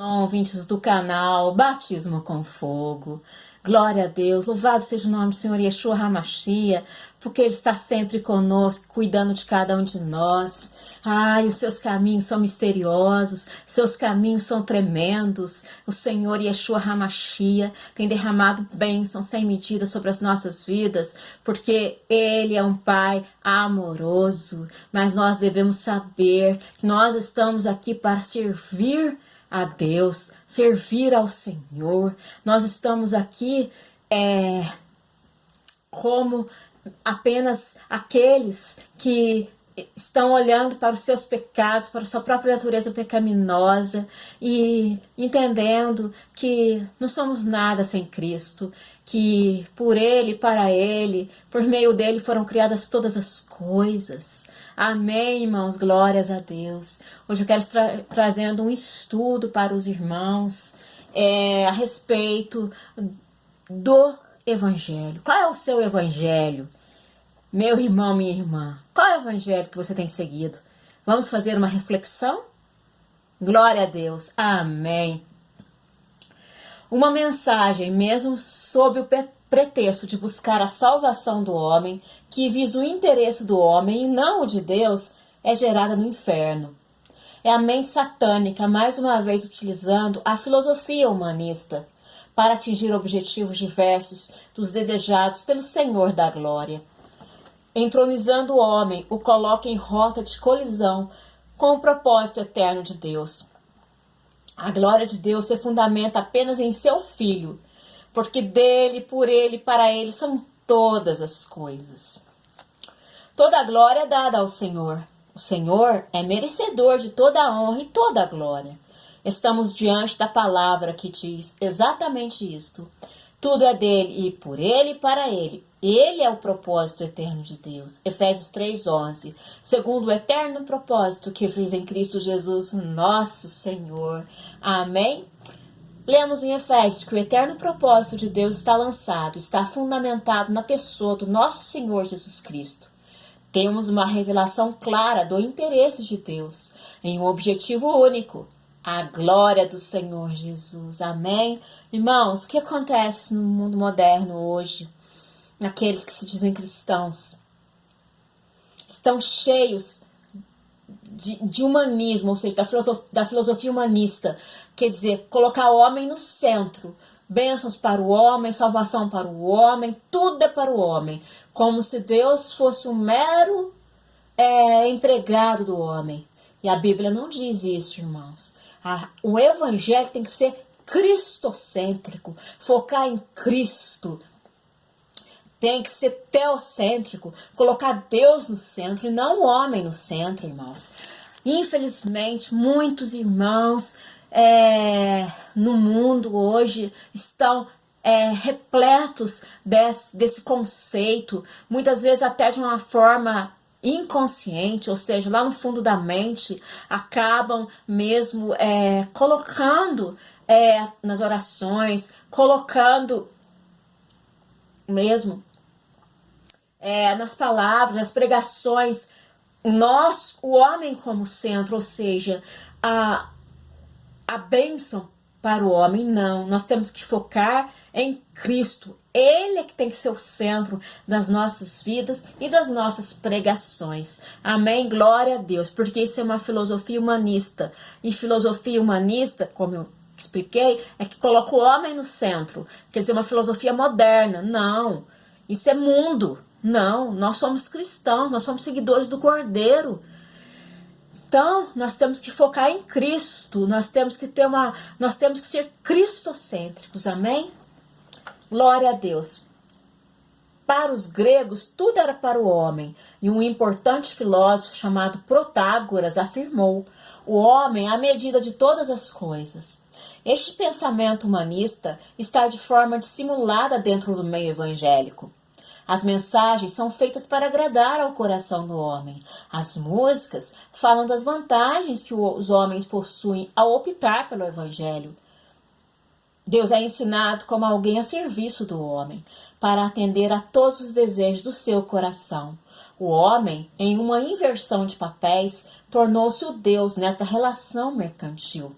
Ouvintes do canal Batismo com Fogo. Glória a Deus, louvado seja o nome do Senhor Yeshua HaMashiach, porque Ele está sempre conosco, cuidando de cada um de nós. Ai, os seus caminhos são misteriosos, seus caminhos são tremendos. O Senhor Yeshua HaMashiach tem derramado bênçãos sem medida sobre as nossas vidas, porque Ele é um Pai amoroso. Mas nós devemos saber que nós estamos aqui para servir a Deus, servir ao Senhor. Nós estamos aqui como apenas aqueles que estão olhando para os seus pecados, para a sua própria natureza pecaminosa e entendendo que não somos nada sem Cristo, que por Ele, para Ele, por meio dEle foram criadas todas as coisas. Amém, irmãos, glórias a Deus. Hoje eu quero estar trazendo um estudo para os irmãos a respeito do Evangelho. Qual é o seu Evangelho? Meu irmão, minha irmã, qual é o Evangelho que você tem seguido? Vamos fazer uma reflexão? Glória a Deus, amém. Uma mensagem, mesmo sob o pretexto de buscar a salvação do homem, que visa o interesse do homem e não o de Deus, é gerada no inferno. É a mente satânica, mais uma vez utilizando a filosofia humanista para atingir objetivos diversos dos desejados pelo Senhor da Glória. Entronizando o homem, o coloca em rota de colisão com o propósito eterno de Deus. A glória de Deus se fundamenta apenas em seu Filho, porque dele, por ele, para ele são todas as coisas. Toda a glória é dada ao Senhor. O Senhor é merecedor de toda a honra e toda a glória. Estamos diante da palavra que diz exatamente isto. Tudo é dele e por ele e para ele. Ele é o propósito eterno de Deus. Efésios 3:11. Segundo o eterno propósito que fiz em Cristo Jesus, nosso Senhor. Amém? Lemos em Efésios que o eterno propósito de Deus está lançado, está fundamentado na pessoa do nosso Senhor Jesus Cristo. Temos uma revelação clara do interesse de Deus em um objetivo único, a glória do Senhor Jesus. Amém? Irmãos, o que acontece no mundo moderno hoje? Aqueles que se dizem cristãos estão cheios de humanismo, ou seja, da filosofia humanista, quer dizer, colocar o homem no centro, bênçãos para o homem, salvação para o homem, tudo é para o homem, como se Deus fosse um mero empregado do homem. E a Bíblia não diz isso, irmãos. O evangelho tem que ser cristocêntrico, focar em Cristo. Tem que ser teocêntrico, colocar Deus no centro e não o homem no centro, irmãos. Infelizmente, muitos irmãos no mundo hoje estão repletos desse conceito, muitas vezes até de uma forma inconsciente, ou seja, lá no fundo da mente, acabam mesmo colocando nas orações, colocando mesmo nas palavras, nas pregações, o homem como centro, ou seja, a bênção para o homem, não. Nós temos que focar em Cristo. Ele é que tem que ser o centro das nossas vidas e das nossas pregações. Amém? Glória a Deus, porque isso é uma filosofia humanista. E filosofia humanista, como eu expliquei, é que coloca o homem no centro. Quer dizer, uma filosofia moderna. Não. Isso é mundo. Não. Nós somos cristãos, nós somos seguidores do Cordeiro. Então, nós temos que focar em Cristo. Nós temos que ser cristocêntricos. Amém? Glória a Deus. Para os gregos, tudo era para o homem. E um importante filósofo chamado Protágoras afirmou: o homem é a medida de todas as coisas. Este pensamento humanista está de forma dissimulada dentro do meio evangélico. As mensagens são feitas para agradar ao coração do homem. As músicas falam das vantagens que os homens possuem ao optar pelo evangelho. Deus é ensinado como alguém a serviço do homem, para atender a todos os desejos do seu coração. O homem, em uma inversão de papéis, tornou-se o Deus nesta relação mercantil.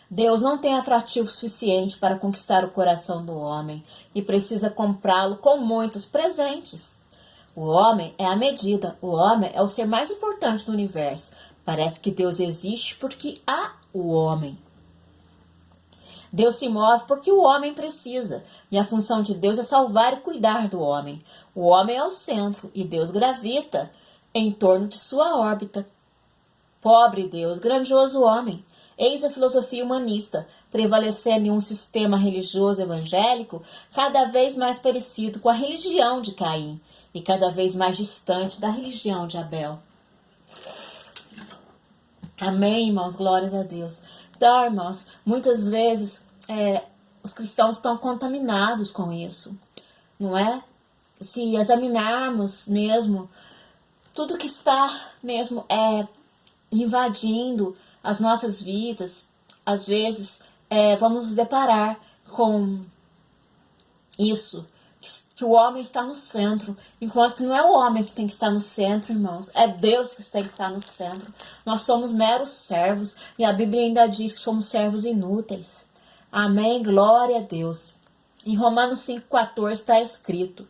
Deus não tem atrativo suficiente para conquistar o coração do homem e precisa comprá-lo com muitos presentes. O homem é a medida, o homem é o ser mais importante do universo. Parece que Deus existe porque há o homem. Deus se move porque o homem precisa, e a função de Deus é salvar e cuidar do homem. O homem é o centro e Deus gravita em torno de sua órbita. Pobre Deus, grandioso homem. Eis a filosofia humanista, prevalecendo em um sistema religioso evangélico cada vez mais parecido com a religião de Caim e cada vez mais distante da religião de Abel. Amém, irmãos? Glórias a Deus. Então, irmãos, muitas vezes os cristãos estão contaminados com isso, não é? Se examinarmos mesmo tudo que está mesmo invadindo as nossas vidas, às vezes vamos nos deparar com isso, que o homem está no centro, enquanto que não é o homem que tem que estar no centro, irmãos, é Deus que tem que estar no centro. Nós somos meros servos, e a Bíblia ainda diz que somos servos inúteis. Amém? Glória a Deus. Em Romanos 5,14 está escrito: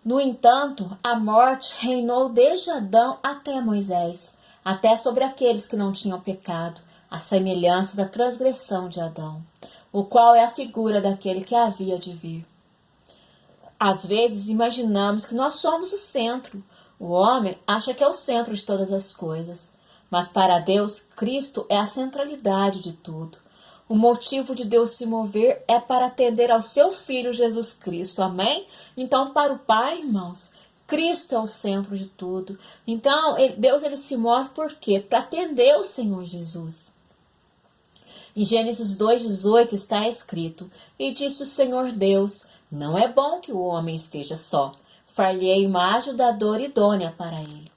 no entanto, a morte reinou desde Adão até Moisés, até sobre aqueles que não tinham pecado, a semelhança da transgressão de Adão, o qual é a figura daquele que havia de vir. Às vezes imaginamos que nós somos o centro. O homem acha que é o centro de todas as coisas. Mas para Deus, Cristo é a centralidade de tudo. O motivo de Deus se mover é para atender ao seu Filho Jesus Cristo. Amém? Então, para o Pai, irmãos, Cristo é o centro de tudo. Então, Deus ele se move por quê? Para atender o Senhor Jesus. Em Gênesis 2,18 está escrito: e disse o Senhor Deus: não é bom que o homem esteja só. Far-lhe-ei uma ajudadora idônea para ele.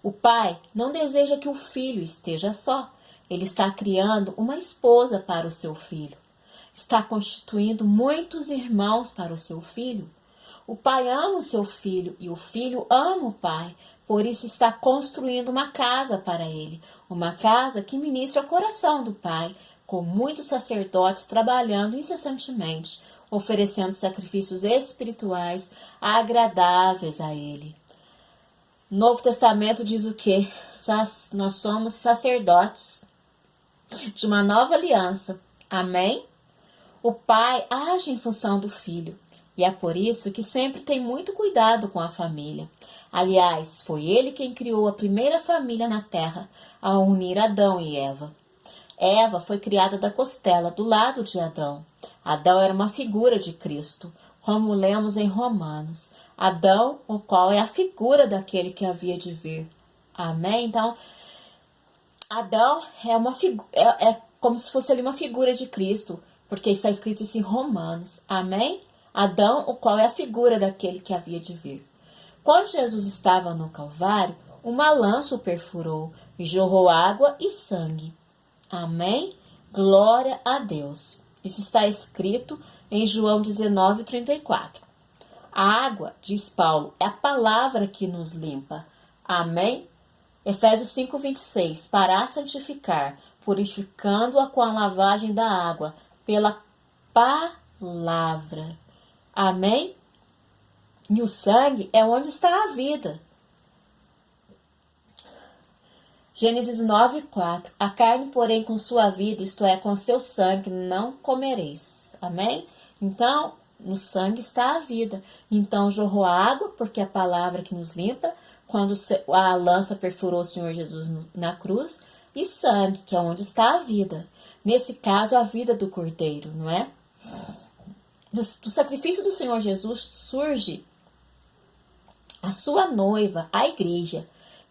O pai não deseja que o filho esteja só. Ele está criando uma esposa para o seu filho. Está constituindo muitos irmãos para o seu filho. O pai ama o seu filho e o filho ama o pai. Por isso está construindo uma casa para ele. Uma casa que ministra o coração do pai, com muitos sacerdotes trabalhando incessantemente, oferecendo sacrifícios espirituais agradáveis a ele. O Novo Testamento diz o quê? Nós somos sacerdotes de uma nova aliança. Amém? O pai age em função do filho. E é por isso que sempre tem muito cuidado com a família. Aliás, foi ele quem criou a primeira família na terra, ao unir Adão e Eva. Eva foi criada da costela, do lado de Adão. Adão era uma figura de Cristo, como lemos em Romanos. Adão, o qual é a figura daquele que havia de vir. Amém? Então, Adão é como se fosse ali uma figura de Cristo, porque está escrito isso em Romanos. Amém? Adão, o qual é a figura daquele que havia de vir. Quando Jesus estava no Calvário, uma lança o perfurou e jorrou água e sangue. Amém? Glória a Deus. Isso está escrito em João 19:34. A água, diz Paulo, é a palavra que nos limpa. Amém? Efésios 5:26. Para a santificar, purificando-a com a lavagem da água, pela palavra. Amém? E o sangue é onde está a vida. Gênesis 9:4. A carne, porém, com sua vida, isto é, com seu sangue, não comereis. Amém? Então, no sangue está a vida. Então, jorrou a água, porque é a palavra que nos limpa, quando a lança perfurou o Senhor Jesus na cruz, e sangue, que é onde está a vida. Nesse caso, a vida do Cordeiro, não é? Do sacrifício do Senhor Jesus surge a sua noiva, a igreja.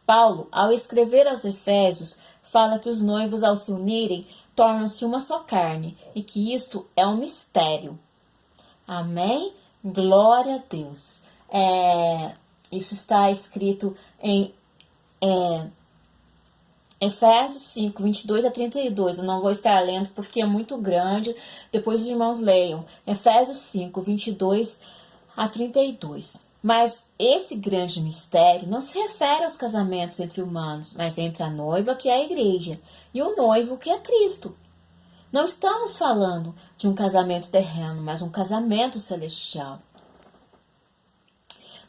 Paulo, ao escrever aos Efésios, fala que os noivos, ao se unirem, tornam-se uma só carne, e que isto é um mistério. Amém? Glória a Deus. Isso está escrito em Efésios 5:22-32. Eu não vou estar lendo porque é muito grande. Depois os irmãos leiam. Efésios 5:22-32. Mas esse grande mistério não se refere aos casamentos entre humanos, mas entre a noiva, que é a igreja, e o noivo, que é Cristo. Não estamos falando de um casamento terreno, mas um casamento celestial.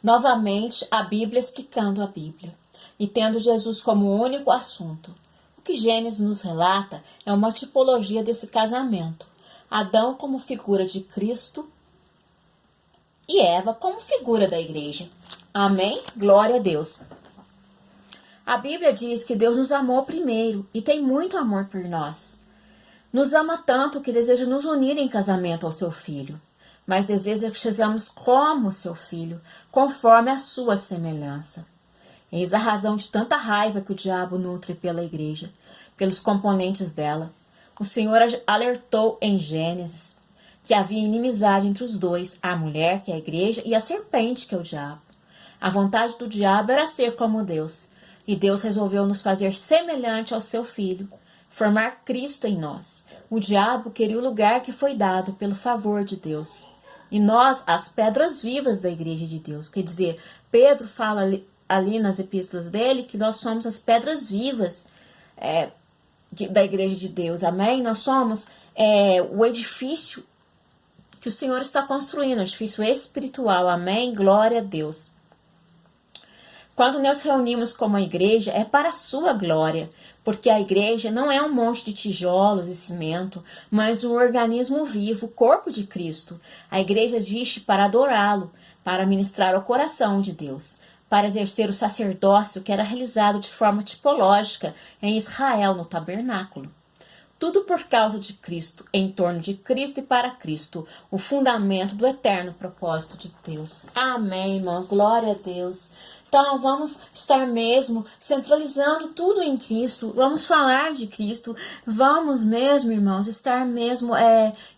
Novamente, a Bíblia explicando a Bíblia e tendo Jesus como único assunto. O que Gênesis nos relata é uma tipologia desse casamento. Adão como figura de Cristo e Eva como figura da igreja. Amém? Glória a Deus. A Bíblia diz que Deus nos amou primeiro e tem muito amor por nós. Nos ama tanto que deseja nos unir em casamento ao seu Filho, mas deseja que sejamos como seu Filho, conforme a sua semelhança. Eis a razão de tanta raiva que o diabo nutre pela igreja, pelos componentes dela. O Senhor alertou em Gênesis que havia inimizade entre os dois, a mulher, que é a igreja, e a serpente, que é o diabo. A vontade do diabo era ser como Deus, e Deus resolveu nos fazer semelhante ao seu Filho, formar Cristo em nós. O diabo queria o lugar que foi dado pelo favor de Deus. E nós, as pedras vivas da igreja de Deus. Quer dizer, Pedro fala ali nas epístolas dele que nós somos as pedras vivas da igreja de Deus. Amém? Nós somos o edifício que o Senhor está construindo, um edifício espiritual. Amém? Glória a Deus. Quando nos reunimos como a igreja, é para a sua glória, porque a igreja não é um monte de tijolos e cimento, mas um organismo vivo, o corpo de Cristo. A igreja existe para adorá-lo, para ministrar ao coração de Deus, para exercer o sacerdócio que era realizado de forma tipológica em Israel, no tabernáculo. Tudo por causa de Cristo, em torno de Cristo e para Cristo, o fundamento do eterno propósito de Deus. Amém, irmãos. Glória a Deus. Então, vamos estar mesmo centralizando tudo em Cristo. Vamos falar de Cristo. Vamos mesmo, irmãos, estar mesmo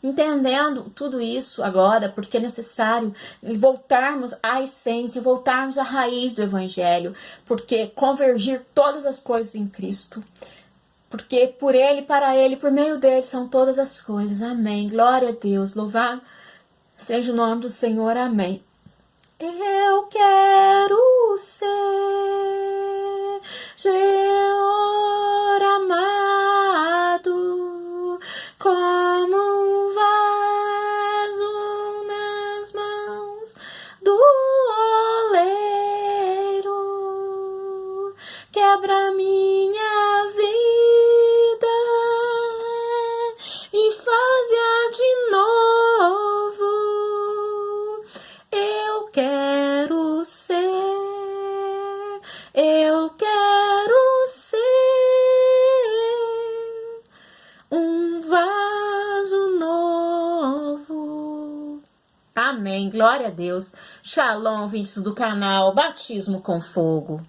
entendendo tudo isso agora, porque é necessário voltarmos à essência, voltarmos à raiz do Evangelho, porque convergir todas as coisas em Cristo. Porque por Ele, para Ele, por meio dele são todas as coisas. Amém. Glória a Deus. Louvado seja o nome do Senhor. Amém. Eu quero ser Senhor amado, como um vaso nas mãos do oleiro. Quebra minha vida e faz-a de novo. Eu quero ser um vaso novo. Amém, glória a Deus. Shalom, ouvintes do canal Batismo com Fogo.